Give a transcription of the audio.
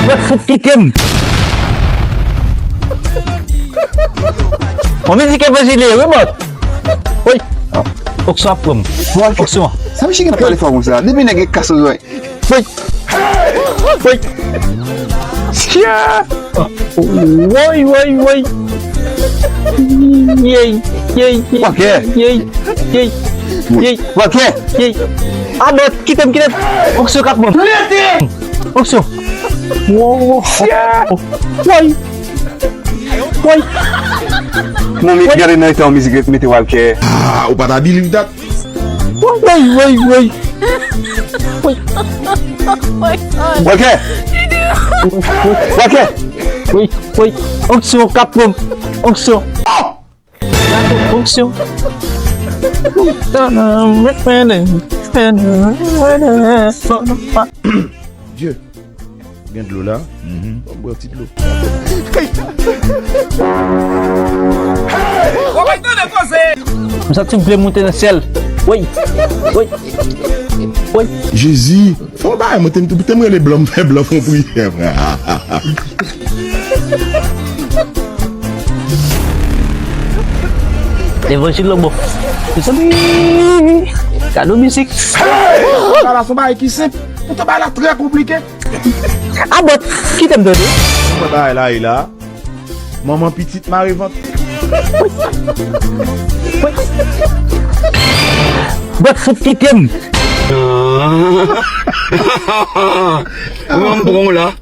Buat food kitchen. Momenti che Brasileiro, hein, bot? Oi. Okso apum. Okso. Sabe que não pode falar ça? Depuis que casse os dois. Oi. Oi. Sia. Oi, oi, oi. Yey, yey, Por quê? yey, yey, yey, Por quê? yey. Ah, bot, kitam. Okso kapum. Okso. Wow. Sia. Oi. Oi. Não me querem não então musique meter qualquer. Ah, ou pas ta believe that? Oi. Qualquer? Qualquer? Oi. Okso kapum. Okso. Okso. Dieu. Bien de l'eau là. On boit un petit de l'eau. Masa tu boleh monter dans le ciel. Oui. Jésus. Faut pas, moi t'aimerais les blancs faire blanc font prière, frère. L'évangile là, bon. C'est ça. Cadeau musique. Ça là, son bail qui simple. Pour te bail là très compliqué. Ah, bot, qui t'aime donner? Son bail là, il a. Maman petite Marie-Vente. Bot food kitchen. Bon là.